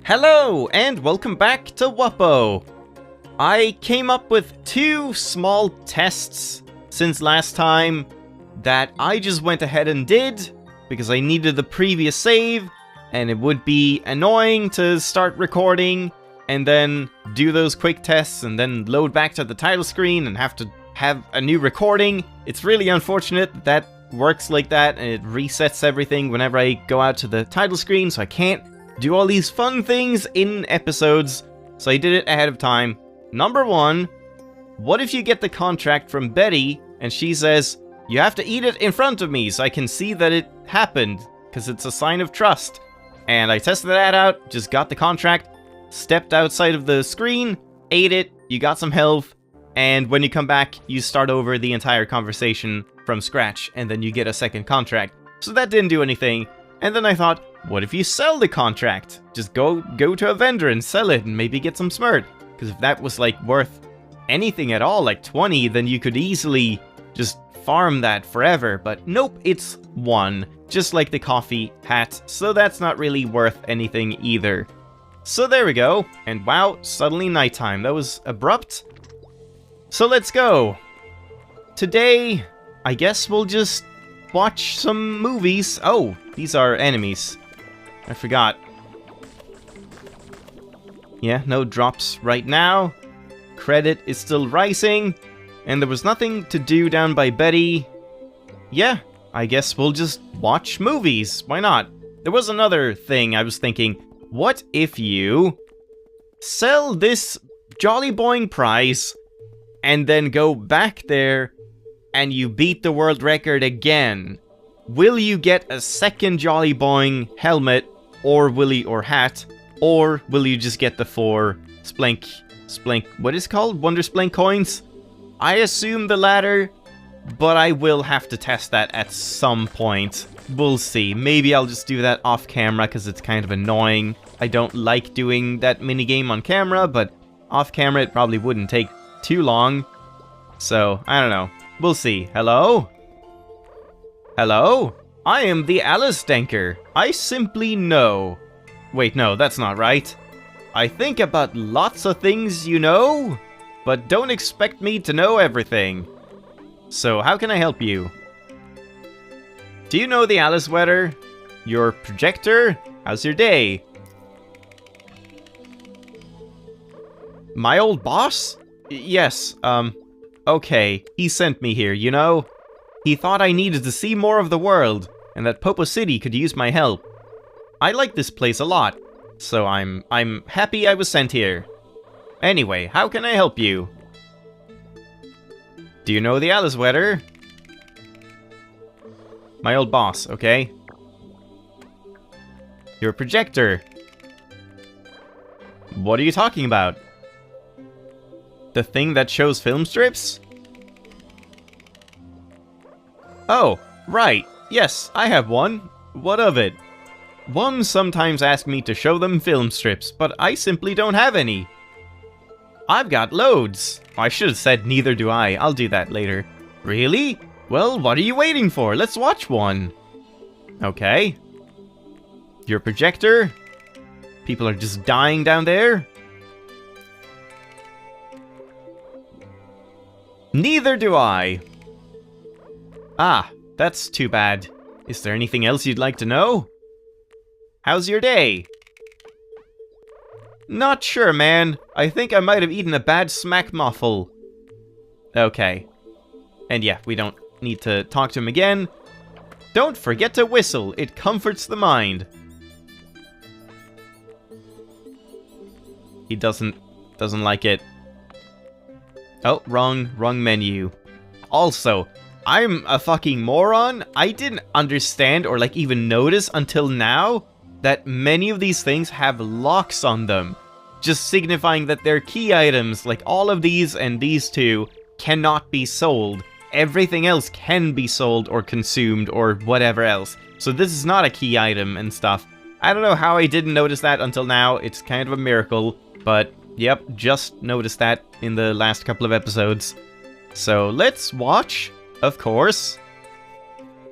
Hello, and welcome back to Wuppo! I came up with two small tests since last time that I just went ahead and did because I needed the previous save, and it would be annoying to start recording and then do those quick tests and then load back to the title screen and have to have a new recording. It's really unfortunate that works like that and it resets everything whenever I go out to the title screen, so I can't do all these fun things in episodes, so I did it ahead of time. Number one, what if you get the contract from Betty and she says, you have to eat it in front of me so I can see that it happened, because it's a sign of trust. And I tested that out, just got the contract, stepped outside of the screen, ate it, you got some health, and when you come back, you start over the entire conversation from scratch, and then you get a second contract. So that didn't do anything. And then I thought, what if you sell the contract? Just go to a vendor and sell it and maybe get some smurt. Because if that was like worth anything at all, like 20, then you could easily just farm that forever. But nope, it's 1. Just like the coffee hat. So that's not really worth anything either. So there we go. And wow, suddenly nighttime. That was abrupt. So let's go. Today, I guess we'll just watch some movies. Oh, these are enemies. I forgot. Yeah, no drops right now. Credit is still rising. And there was nothing to do down by Betty. Yeah, I guess we'll just watch movies. Why not? There was another thing I was thinking. What if you sell this Jolly Boing prize and then go back there and you beat the world record again? Will you get a second Jolly Boing helmet, or hat, or will you just get the 4 what is it called? Wonder Splank coins? I assume the latter, but I will have to test that at some point. We'll see. Maybe I'll just do that off camera because it's kind of annoying. I don't like doing that minigame on camera, but off camera it probably wouldn't take too long. So, I don't know. We'll see. Hello? Hello? I am the Alice Denker. I simply know. Wait, no, that's not right. I think about lots of things, you know, but don't expect me to know everything. So, how can I help you? Do you know the Alice weather? Your projector? How's your day? My old boss? Yes, okay, he sent me here, you know? He thought I needed to see more of the world, and that Popo City could use my help. I like this place a lot, so I'm happy I was sent here. Anyway, how can I help you? Do you know the Alice weather? My old boss, okay? Your projector. What are you talking about? The thing that shows film strips? Oh, right. Yes, I have one. What of it? Wums sometimes ask me to show them film strips, but I simply don't have any. I've got loads. I should have said neither do I. I'll do that later. Really? Well, what are you waiting for? Let's watch one. Okay. Your projector? People are just dying down there? Neither do I. Ah, that's too bad. Is there anything else you'd like to know? How's your day? Not sure, man. I think I might have eaten a bad smack muffle. Okay. And yeah, we don't need to talk to him again. Don't forget to whistle. It comforts the mind. He doesn't like it. Oh, wrong menu. Also, I'm a fucking moron. I didn't understand or like even notice until now that many of these things have locks on them, just signifying that they're key items. Like all of these and these two cannot be sold. Everything else can be sold or consumed or whatever else. So this is not a key item and stuff. I don't know how I didn't notice that until now. It's kind of a miracle, but yep, just noticed that in the last couple of episodes. So let's watch, of course.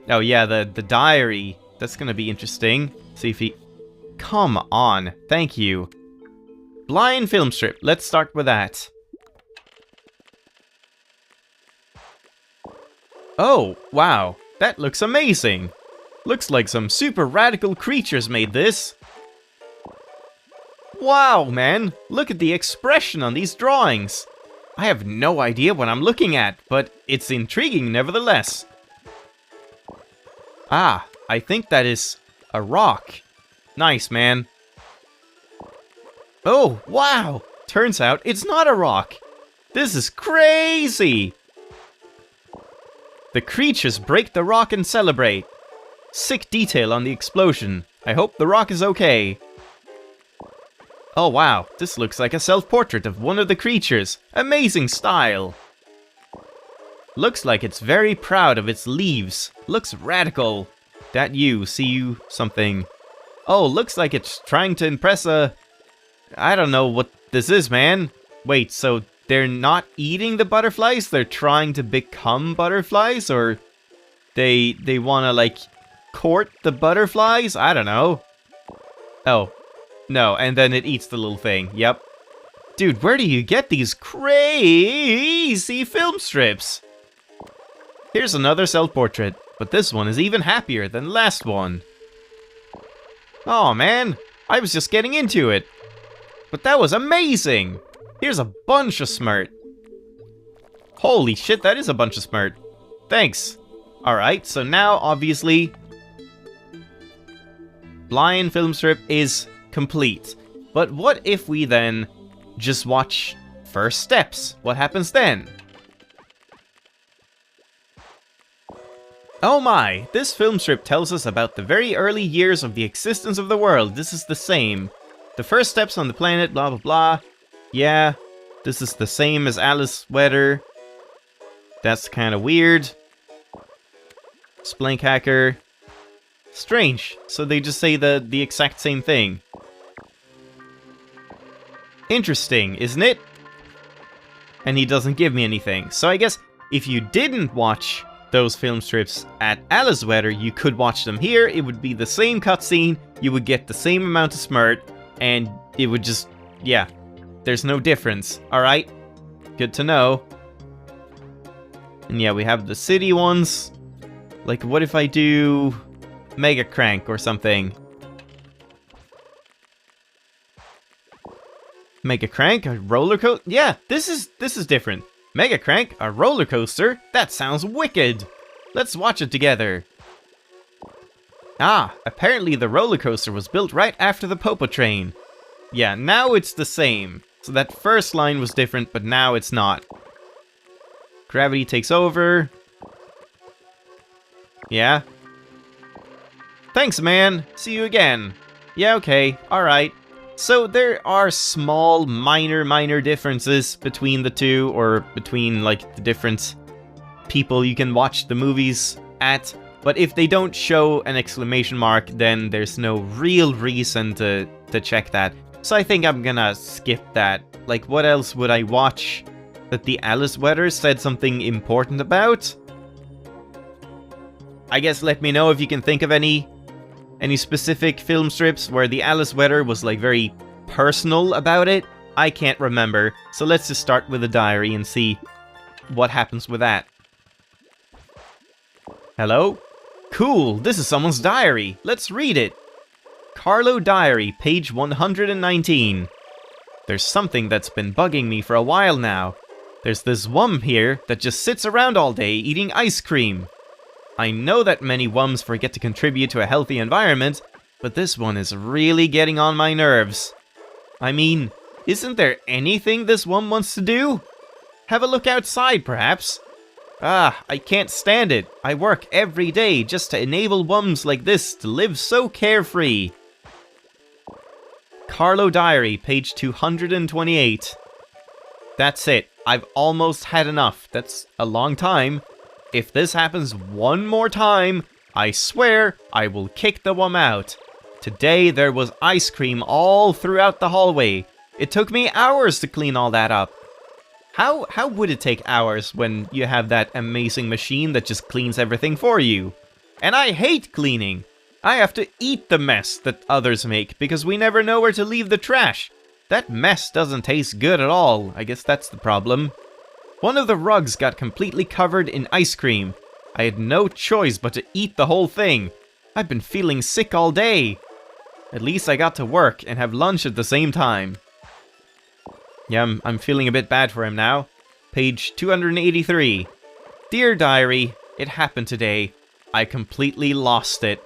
Oh yeah, the diary. That's gonna be interesting. See if he... Come on, thank you. Blind film strip, let's start with that. Oh, wow, that looks amazing. Looks like some super radical creatures made this. Wow, man, look at the expression on these drawings. I have no idea what I'm looking at, but it's intriguing nevertheless. Ah, I think that is a rock. Nice, man. Oh, wow! Turns out it's not a rock. This is crazy! The creatures break the rock and celebrate. Sick detail on the explosion. I hope the rock is okay. Oh wow, this looks like a self-portrait of one of the creatures. Amazing style. Looks like it's very proud of its leaves. Looks radical. That you, see you, something. Oh, looks like it's trying to impress a... I don't know what this is, man. Wait, so they're not eating the butterflies? They're trying to become butterflies? Or they wanna, like, court the butterflies? I don't know. Oh. No, and then it eats the little thing. Yep. Dude, where do you get these crazy film strips? Here's another self-portrait, but this one is even happier than the last one. Oh man, I was just getting into it. But that was amazing! Here's a bunch of smart. Holy shit, that is a bunch of smart. Thanks. Alright, so now, obviously, blind film strip is complete. But what if we then just watch first steps? What happens then? Oh my, this film strip tells us about the very early years of the existence of the world. This is the same. The first steps on the planet, blah blah blah. Yeah, this is the same as Alice Weather. That's kind of weird. Splink hacker. Strange, so they just say the exact same thing. Interesting, isn't it? And he doesn't give me anything. So I guess if you didn't watch those film strips at Alice Weather, you could watch them here. It would be the same cutscene, you would get the same amount of smart, and it would just, yeah, there's no difference. Alright, good to know. And yeah, we have the city ones. Like, what if I do Mega Crank or something? Mega Crank, a roller coaster? Yeah, this is different. Mega Crank, a roller coaster? That sounds wicked! Let's watch it together. Ah, apparently the roller coaster was built right after the Popo train. Yeah, now it's the same. So that first line was different, but now it's not. Gravity takes over. Yeah. Thanks, man. See you again. Yeah, okay. Alright. So there are small, minor differences between the two, or between, like, the different people you can watch the movies at. But if they don't show an exclamation mark, then there's no real reason to check that. So I think I'm gonna skip that. Like, what else would I watch that the Alice Weather said something important about? I guess let me know if you can think of any specific film strips where the Alice Weather was, like, very personal about it. I can't remember, so let's just start with the diary and see what happens with that. Hello? Cool, this is someone's diary. Let's read it. Carlo Diary, page 119. There's something that's been bugging me for a while now. There's this wum here that just sits around all day eating ice cream. I know that many wums forget to contribute to a healthy environment, but this one is really getting on my nerves. I mean, isn't there anything this wum wants to do? Have a look outside, perhaps? Ah, I can't stand it. I work every day just to enable wums like this to live so carefree. Carlo Diary, page 228. That's it. I've almost had enough. That's a long time. If this happens one more time, I swear I will kick the wum out. Today there was ice cream all throughout the hallway. It took me hours to clean all that up. How would it take hours when you have that amazing machine that just cleans everything for you? And I hate cleaning. I have to eat the mess that others make because we never know where to leave the trash. That mess doesn't taste good at all. I guess that's the problem. One of the rugs got completely covered in ice cream. I had no choice but to eat the whole thing. I've been feeling sick all day. At least I got to work and have lunch at the same time. Yeah, I'm feeling a bit bad for him now. Page 283. Dear Diary, it happened today. I completely lost it.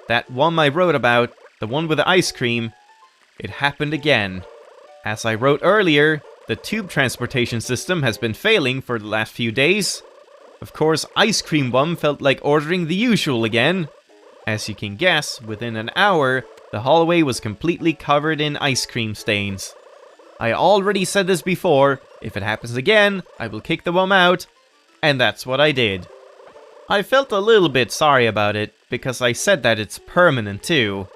That one I wrote about, the one with the ice cream, it happened again. As I wrote earlier, the tube transportation system has been failing for the last few days. Of course, Ice Cream Bum felt like ordering the usual again. As you can guess, within an hour, the hallway was completely covered in ice cream stains. I already said this before, if it happens again, I will kick the bum out, and that's what I did. I felt a little bit sorry about it, because I said that it's permanent too.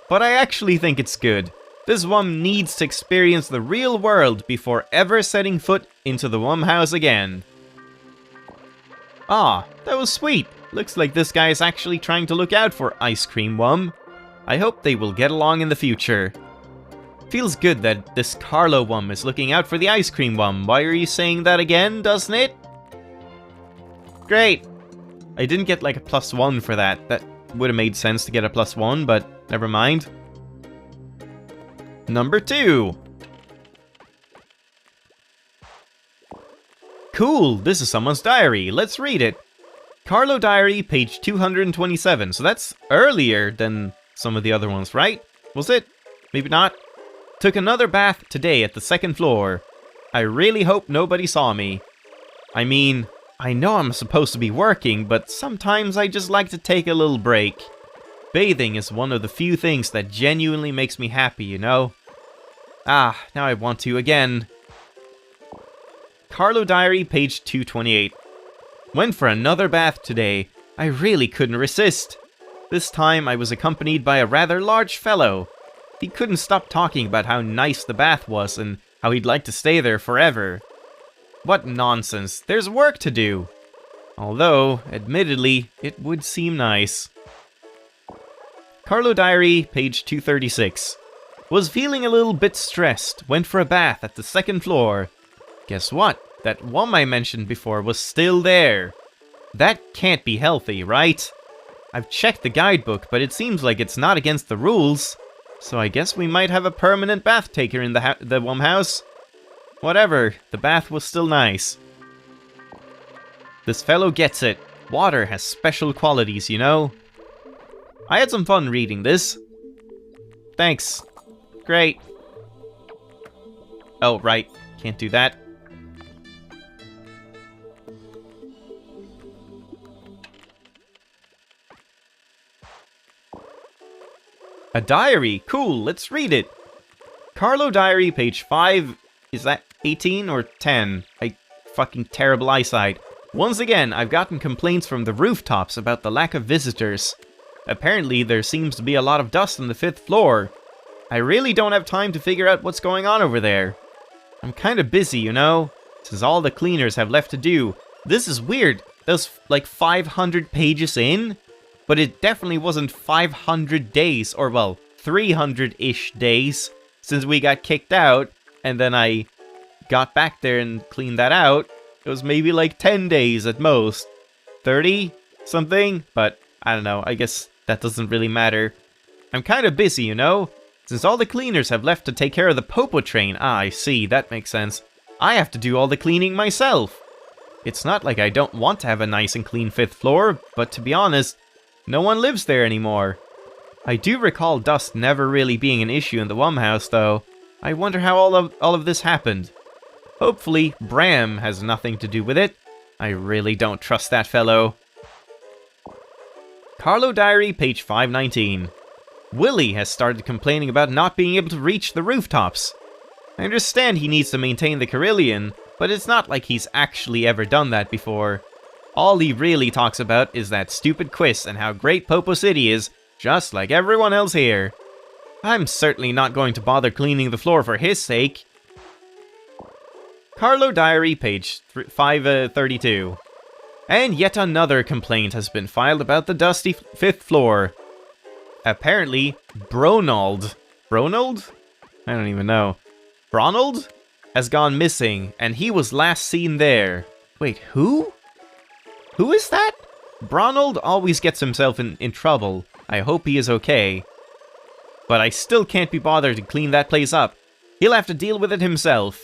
But I actually think it's good. This Wum needs to experience the real world before ever setting foot into the Wum house again. Ah, that was sweet. Looks like this guy is actually trying to look out for Ice Cream Wum. I hope they will get along in the future. Feels good that this Carlo Wum is looking out for the Ice Cream Wum. Why are you saying that again, doesn't it? Great. I didn't get like a +1 for that. That would have made sense to get a +1, but never mind. Number 2. Cool, this is someone's diary. Let's read it. Carlo Diary, page 227. So that's earlier than some of the other ones, right? Was it? Maybe not. Took another bath today at the 2nd floor. I really hope nobody saw me. I mean, I know I'm supposed to be working, but sometimes I just like to take a little break. Bathing is one of the few things that genuinely makes me happy, you know? Ah, now I want to again. Carlo Diary, page 228. Went for another bath today. I really couldn't resist. This time I was accompanied by a rather large fellow. He couldn't stop talking about how nice the bath was and how he'd like to stay there forever. What nonsense, there's work to do. Although, admittedly, it would seem nice. Carlo Diary, page 236. Was feeling a little bit stressed, went for a bath at the 2nd floor. Guess what? That Wum I mentioned before was still there. That can't be healthy, right? I've checked the guidebook, but it seems like it's not against the rules. So I guess we might have a permanent bath taker in the Wum house. Whatever, the bath was still nice. This fellow gets it. Water has special qualities, you know? I had some fun reading this. Thanks. Great. Oh, right. Can't do that. A diary! Cool, let's read it! Carlo Diary, page 5... Is that 18 or 10? Fucking terrible eyesight. Once again, I've gotten complaints from the rooftops about the lack of visitors. Apparently, there seems to be a lot of dust on the 5th floor. I really don't have time to figure out what's going on over there. I'm kinda busy, you know? Since all the cleaners have left to do. This is weird. That was like 500 pages in? But it definitely wasn't 500 days, or well, 300-ish days since we got kicked out, and then I got back there and cleaned that out. It was maybe like 10 days at most. 30? Something? But, I don't know, I guess that doesn't really matter. I'm kinda busy, you know? Since all the cleaners have left to take care of the Popo train. Ah, I see, that makes sense. I have to do all the cleaning myself. It's not like I don't want to have a nice and clean 5th floor, but to be honest, no one lives there anymore. I do recall dust never really being an issue in the Wum house, though. I wonder how all of this happened. Hopefully, Bram has nothing to do with it. I really don't trust that fellow. Carlo Diary, page 519. Willie has started complaining about not being able to reach the rooftops. I understand he needs to maintain the Carillion, but it's not like he's actually ever done that before. All he really talks about is that stupid quiz and how great Popo City is, just like everyone else here. I'm certainly not going to bother cleaning the floor for his sake. Carlo Diary, page 532. And yet another complaint has been filed about the dusty 5th floor. apparently Bronald. Bronald? I don't even know. Bronald has gone missing, and he was last seen there. Wait, who? Who is that? Bronald always gets himself in trouble. I hope he is okay. But I still can't be bothered to clean that place up. He'll have to deal with it himself.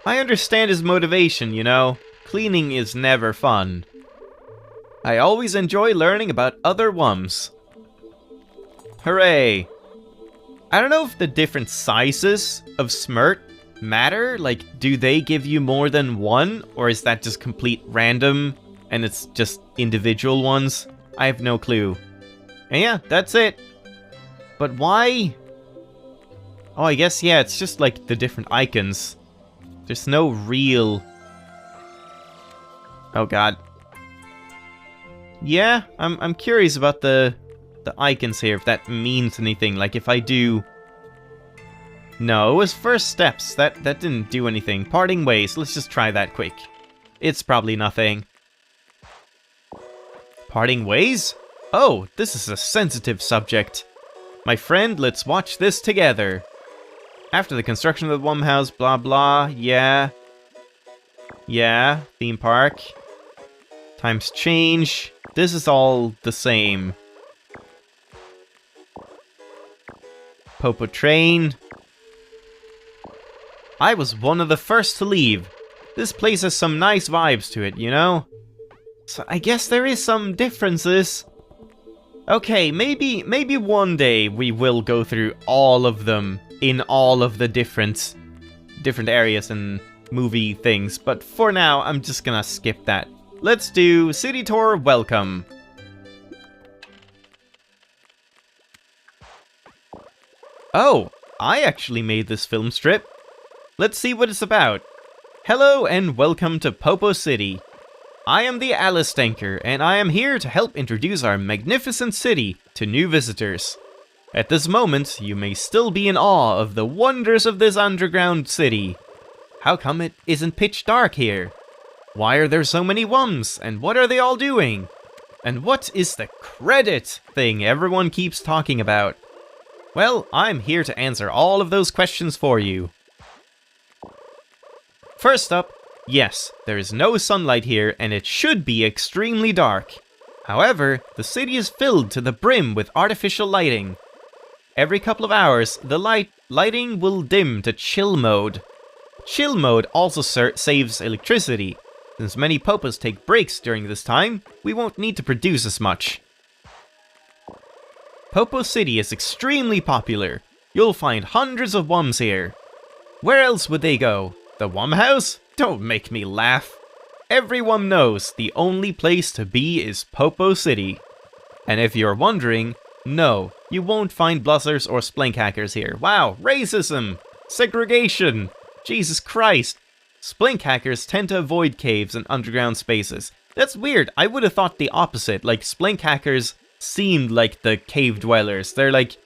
I understand his motivation, you know. Cleaning is never fun. I always enjoy learning about other Wums. Hooray! I don't know if the different sizes of Smirt matter. Like, do they give you more than one? Or is that just complete random and it's just individual ones? I have no clue. And yeah, that's it. But why? Oh, I guess, yeah, it's just like the different icons. There's no real... Oh god. Yeah, I'm curious about the icons here, if that means anything. Like if I do... No, it was first steps. That didn't do anything. Parting ways. Let's just try that quick. It's probably nothing. Parting ways? Oh, this is a sensitive subject. My friend, let's watch this together. After the construction of the Wum House, blah blah, yeah. Yeah, theme park. Times change. This is all the same. Popo train. I was one of the first to leave. This place has some nice vibes to it, you know? So I guess there is some differences. Okay, maybe one day we will go through all of them in all of the different areas and movie things, but for now I'm just gonna skip that. Let's do City Tour Welcome. Oh, I actually made this film strip. Let's see what it's about. Hello and welcome to Popo City. I am the Alice Tanker, and I am here to help introduce our magnificent city to new visitors. At this moment, you may still be in awe of the wonders of this underground city. How come it isn't pitch dark here? Why are there so many Wums, and what are they all doing? And what is the credit thing everyone keeps talking about? Well, I'm here to answer all of those questions for you. First up, yes, there is no sunlight here and it should be extremely dark. However, the city is filled to the brim with artificial lighting. Every couple of hours, the lighting will dim to chill mode. Chill mode also saves electricity. Since many Popos take breaks during this time, we won't need to produce as much. Popo City is extremely popular. You'll find hundreds of Wums here. Where else would they go? The Wum House? Don't make me laugh. Everyone knows the only place to be is Popo City. And if you're wondering, no, you won't find bluzzers or splink hackers here. Wow, racism! Segregation! Jesus Christ! Splink hackers tend to avoid caves and underground spaces. That's weird, I would have thought the opposite. Like, splink hackers seemed like the cave dwellers. They're like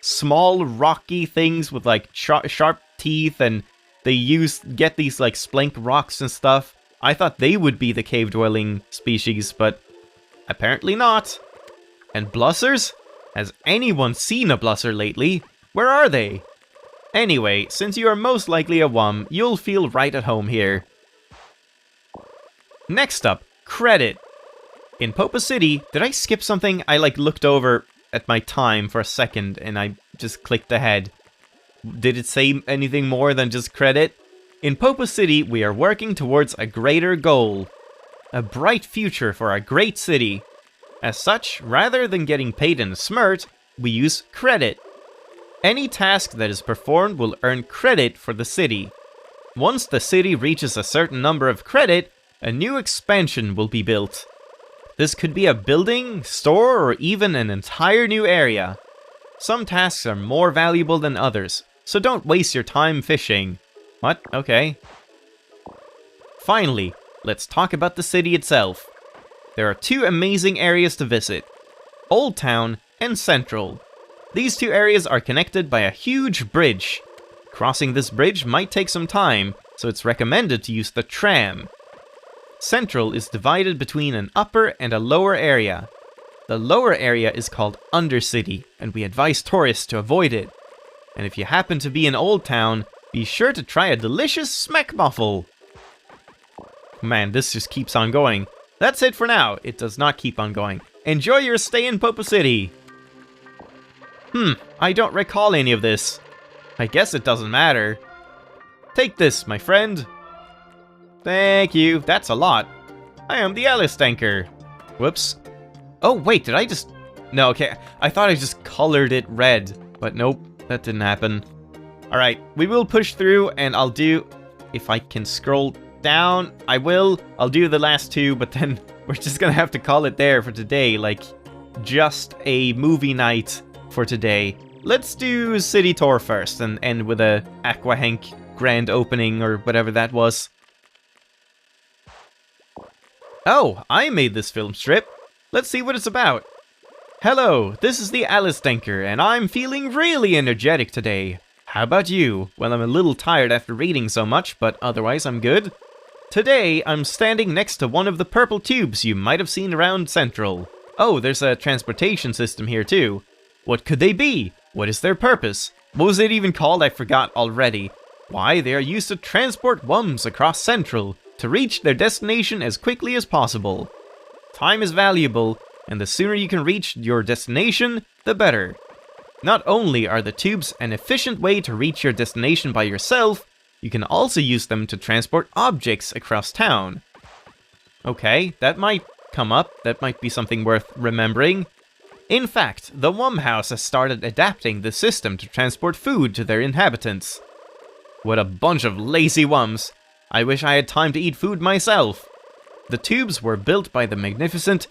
small rocky things with like sharp teeth, and they get these like splink rocks and stuff. I thought they would be the cave dwelling species, but apparently not. And bluzzers? Has anyone seen a bluzzer lately? Where are they? Anyway, since you are most likely a Wum, you'll feel right at home here. Next up, credit. In Popo City, did I skip something? I like looked over at my time for a second and I just clicked ahead. Did it say anything more than just credit? In Popo City, we are working towards a greater goal. A bright future for our great city. As such, rather than getting paid in Smirt, we use credit. Any task that is performed will earn credit for the city. Once the city reaches a certain number of credit, a new expansion will be built. This could be a building, store, or even an entire new area. Some tasks are more valuable than others, so don't waste your time fishing. What? Okay. Finally, let's talk about the city itself. There are two amazing areas to visit: Old Town and Central. These two areas are connected by a huge bridge. Crossing this bridge might take some time, so it's recommended to use the tram. Central is divided between an upper and a lower area. The lower area is called Undercity, and we advise tourists to avoid it. And if you happen to be in Old Town, be sure to try a delicious smack muffle. Man, this just keeps on going. That's it for now. It does not keep on going. Enjoy your stay in Popo City. I don't recall any of this. I guess it doesn't matter. Take this, my friend. Thank you. That's a lot. I am the Alice Tanker. Whoops. Oh, wait, did I just... No, okay. I thought I just colored it red. But nope, that didn't happen. Alright, we will push through, and I'll do... If I can scroll down, I will. I'll do the last two, but then we're just gonna have to call it there for today. Like, just a movie night for today. Let's do City Tour first, and end with a Aqua Hank grand opening, or whatever that was. Oh, I made this film strip. Let's see what it's about. Hello, this is the Alice Tanker, and I'm feeling really energetic today. How about you? Well, I'm a little tired after reading so much, but otherwise I'm good. Today, I'm standing next to one of the purple tubes you might have seen around Central. Oh, there's a transportation system here too. What could they be? What is their purpose? What was it even called? I forgot already. Why, they are used to transport wums across Central to reach their destination as quickly as possible. Time is valuable, and the sooner you can reach your destination, the better. Not only are the tubes an efficient way to reach your destination by yourself, you can also use them to transport objects across town. Okay, that might come up. That might be something worth remembering. In fact, the Wum House has started adapting the system to transport food to their inhabitants. What a bunch of lazy Wums. I wish I had time to eat food myself. The tubes were built by the magnificent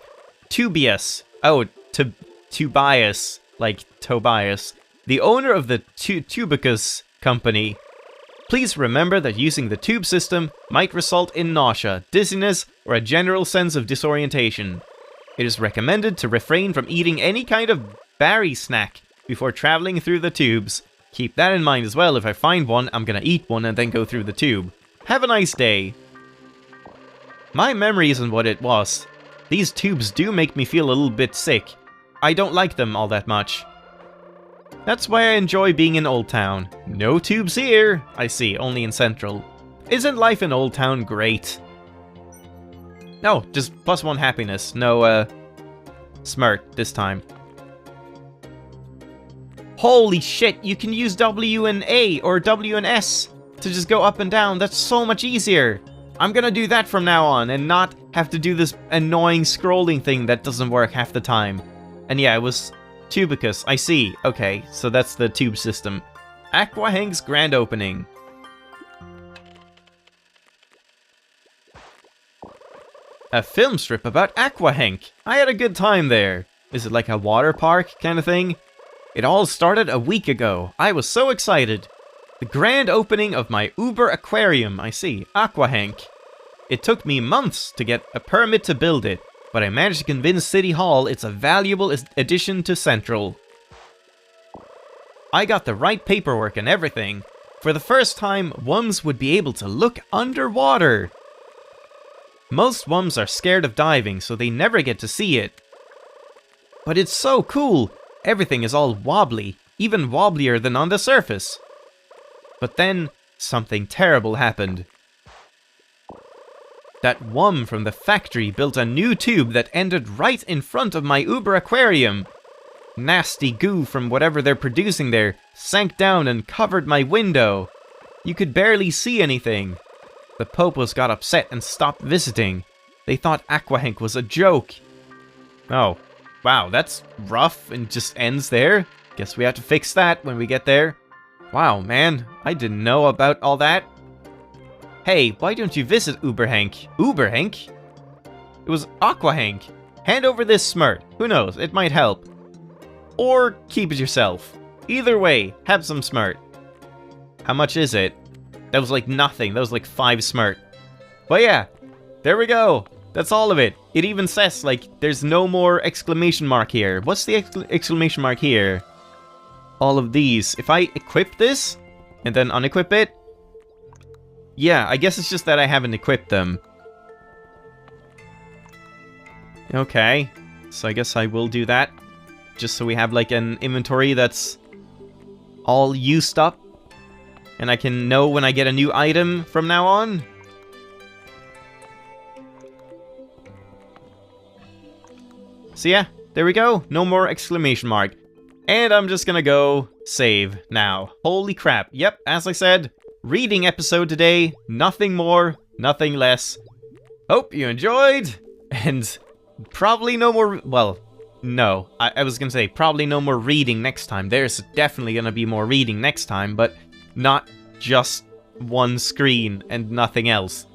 Tobias. Oh, Tobias. Like Tobias. The owner of the Tubicus company. Please remember that using the tube system might result in nausea, dizziness, or a general sense of disorientation. It is recommended to refrain from eating any kind of berry snack before traveling through the tubes. Keep that in mind as well. If I find one, I'm gonna eat one and then go through the tube. Have a nice day. My memory isn't what it was. These tubes do make me feel a little bit sick. I don't like them all that much. That's why I enjoy being in Old Town. No tubes here. I see, only in Central. Isn't life in Old Town great? No, just +1 happiness. No, smirk this time. Holy shit, you can use W and A or W and S to just go up and down. That's so much easier. I'm gonna do that from now on and not have to do this annoying scrolling thing that doesn't work half the time. And yeah, it was Tubicus. I see. Okay, so that's the tube system. Aqua Hank's grand opening. A film strip about Aqua Hank. I had a good time there. Is it like a water park kind of thing? It all started a week ago. I was so excited. The grand opening of my Uber aquarium. I see. Aqua Hank. It took me months to get a permit to build it, but I managed to convince City Hall it's a valuable addition to Central. I got the right paperwork and everything. For the first time, Wums would be able to look underwater. Most Wums are scared of diving, so they never get to see it. But it's so cool! Everything is all wobbly, even wobblier than on the surface. But then, something terrible happened. That Wum from the factory built a new tube that ended right in front of my Uber aquarium. Nasty goo from whatever they're producing there sank down and covered my window. You could barely see anything. The Popos got upset and stopped visiting. They thought Aqua Hank was a joke. Oh, wow, that's rough and just ends there. Guess we have to fix that when we get there. Wow, man, I didn't know about all that. Hey, why don't you visit Uber Hank? Uber Hank? It was Aqua Hank. Hand over this smirt. Who knows, it might help. Or keep it yourself. Either way, have some smirt. How much is it? That was like nothing. That was like 5 smirt. But yeah, there we go. That's all of it. It even says, like, there's no more exclamation mark here. What's the exclamation mark here? All of these. If I equip this, and then unequip it, yeah, I guess it's just that I haven't equipped them. Okay. So I guess I will do that. Just so we have like an inventory that's all used up. And I can know when I get a new item from now on. So yeah, there we go. No more exclamation mark. And I'm just gonna go save now. Holy crap. Yep, as I said, reading episode today. Nothing more, nothing less. Hope you enjoyed. And probably no more... Well, no. I was gonna say probably no more reading next time. There's definitely gonna be more reading next time, but not just one screen and nothing else.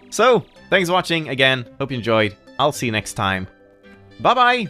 So, thanks for watching again. Hope you enjoyed. I'll see you next time. Bye-bye!